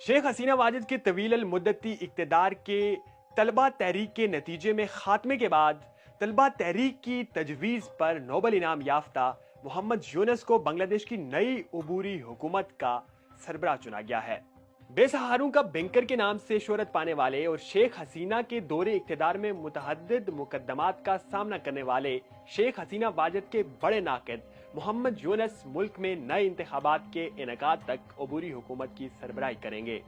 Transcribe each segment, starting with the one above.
शेख हसीना वाजिद के तवील मुद्दती इक़्तिदार के तलबा तहरीक के नतीजे में खात्मे के बाद तलबा तहरीक की तजवीज़ पर नोबल इनाम याफ्ता मोहम्मद यूनुस को बांग्लादेश की नई अबूरी हुकूमत का सरबराह चुना गया है। बेसहारों का बैंकर के नाम से शोहरत पाने वाले और शेख हसीना के दौरे इक़्तिदार में मुतअद्दिद मुकद्दमात का सामना करने वाले शेख हसीना वाजिद के बड़े नाक़िद मोहम्मद यूनुस मुल्क में नए इंतखाबात के इनेकाद तक अबूरी हुकूमत की सरबराही करेंगे।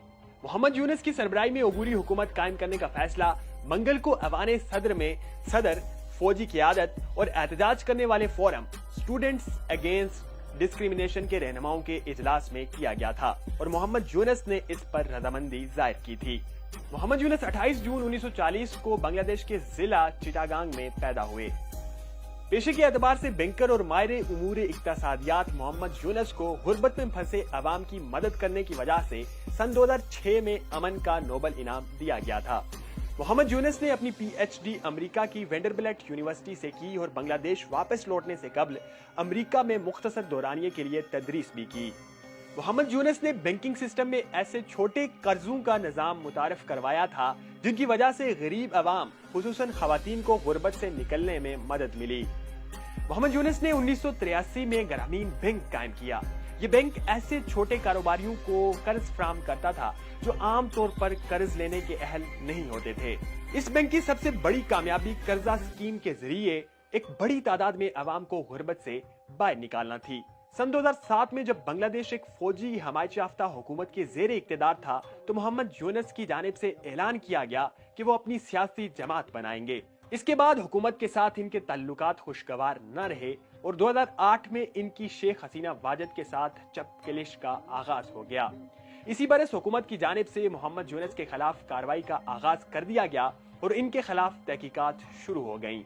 मोहम्मद यूनुस की सरबराही में अबूरी हुकूमत कायम करने का फैसला मंगल को अवाने सदर में सदर, फौजी क़ियादत और एहतजाज करने वाले फोरम स्टूडेंट्स अगेंस्ट डिस्क्रिमिनेशन के रहनुमाओं के इजलास में किया गया था और मोहम्मद यूनुस ने इस पर रजामंदी जाहिर की थी। मोहम्मद यूनुस 28 जून 1940 को बांग्लादेश के जिला चिटागांग में पैदा हुए। पेशे के एतबार से बैंकर और माहिर उमूर इक्तसादियात मोहम्मद यूनुस को गुर्बत में फंसे अवाम की मदद करने की वजह से सन 2006 में अमन का नोबल इनाम दिया गया था। मोहम्मद यूनुस ने अपनी PhD अमेरिका की वेंडरबिल्ट यूनिवर्सिटी से की और बांग्लादेश वापस लौटने से कबल अमेरिका में मुख्तसर दौरानिये के लिए तदरीस भी की। मोहम्मद यूनुस ने बैंकिंग सिस्टम में ऐसे छोटे कर्जों का निजाम मुतारफ करवाया था जिनकी वजह से गरीब अवाम खुसूसन खवातीन को गुर्बत से निकलने में मदद मिली। मोहम्मद यूनुस ने 1983 में ग्रामीण बैंक कायम किया। ये बैंक ऐसे छोटे कारोबारियों को कर्ज फराहम करता था जो आम तौर पर कर्ज लेने के अहल नहीं होते थे। इस बैंक की सबसे बड़ी कामयाबी कर्जा स्कीम के जरिए एक बड़ी तादाद में अवाम को गुर्बत से बाहर निकालना थी। सन 2007 में जब बांग्लादेश एक फौजी हमायत याफ्ता हुकूमत के जेर इक़्तिदार था तो मोहम्मद यूनुस की जानिब से ऐलान किया गया कि वो अपनी सियासी जमात बनाएंगे। इसके बाद हुकूमत के साथ इनके ताल्लुकात खुशगवार न रहे और 2008 में इनकी शेख हसीना वाजिद के साथ चपकलिश का आगाज हो गया। इसी बरस हुकूमत की जानिब से मोहम्मद यूनुस के खिलाफ कार्रवाई का आगाज कर दिया गया और इनके खिलाफ तहकीकात शुरू हो गयी।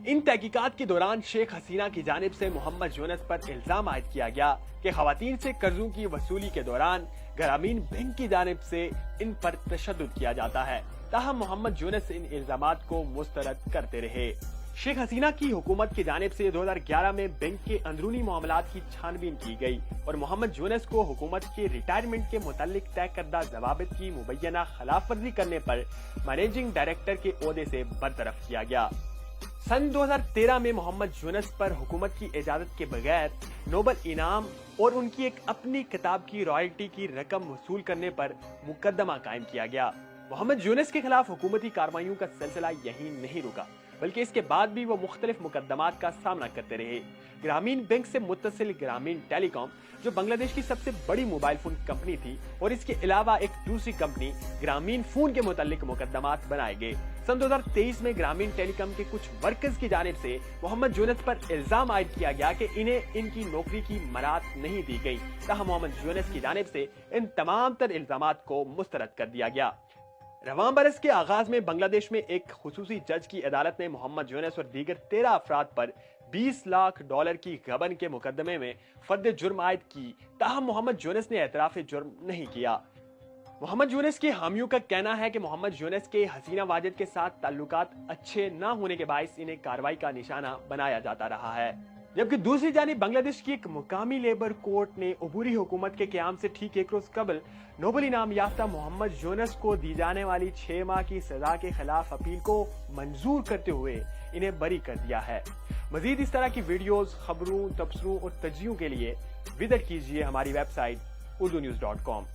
इन तहकीकात के दौरान शेख हसीना की जानिब से मोहम्मद यूनुस पर इल्जाम आयद किया गया कि खवातीन से कर्जों की वसूली के दौरान ग्रामीण बैंक की जानिब से इन पर तशद्दुद किया जाता है। ताहम मोहम्मद यूनुस इन इल्जामात को मुस्तरद करते रहे। शेख हसीना की हुकूमत की जानिब से 2011 में बैंक के अंदरूनी मामलात की छानबीन की गई और मोहम्मद यूनुस को हुकूमत के रिटायरमेंट के मुतालिक तय करदा जवाबित की मुबैना खिलाफ वर्जी करने पर मैनेजिंग डायरेक्टर के ओहदे से बरतरफ किया गया। सन 2013 में मोहम्मद यूनुस पर हुकूमत की इजाजत के बगैर नोबल इनाम और उनकी एक अपनी किताब की रॉयल्टी की रकम वसूल करने पर मुकदमा कायम किया गया। मोहम्मद यूनुस के खिलाफ हुकूमती कार्रवाइयों का सिलसिला यहीं नहीं रुका बल्कि इसके बाद भी वो मुख्तलिफ मुकदमात का सामना करते रहे। ग्रामीण बैंक से मुत्तसिल ग्रामीण टेलीकॉम जो बांग्लादेश की सबसे बड़ी मोबाइल फोन कंपनी थी और इसके अलावा एक दूसरी कंपनी ग्रामीण फोन के मुतालिक मुकदमात बनाए गए। सन 2023 में ग्रामीण टेलीकॉम के कुछ वर्कर्स की जानिब से मोहम्मद यूनुस पर इल्जाम आयद किया गया कि इन्हें इनकी नौकरी की मरात नहीं दी गई। ताहम मोहम्मद यूनुस की जानिब से इन तमाम तर इल्जामात को मुस्तरद कर दिया गया। रवां बरस के आगाज में बांग्लादेश में एक खुसूसी जज की अदालत ने मोहम्मद यूनुस और दीगर 13 अफराद पर $20 लाख की गबन के मुकदमे में फर्द जुर्म आयद की। ताहम मोहम्मद यूनुस ने एतराफ जुर्म नहीं किया। मोहम्मद यूनुस के हामियों का कहना है कि मोहम्मद यूनुस के हसीना वाजिद के साथ ताल्लुकात अच्छे न होने के बायस इन्हें कार्रवाई का निशाना बनाया जाता रहा है। जबकि दूसरी जानिब बांग्लादेश की एक मुकामी लेबर कोर्ट ने अबूरी हुकूमत के क़याम से ठीक एक रोज कबल नोबल इनाम याफ्ता मोहम्मद यूनुस को दी जाने वाली 6 माह की सजा के खिलाफ अपील को मंजूर करते हुए इन्हें बरी कर दिया है। मजीद इस तरह की वीडियोस, खबरों, तबसरों और तजियों के लिए विजिट कीजिए हमारी वेबसाइट urdunews.com।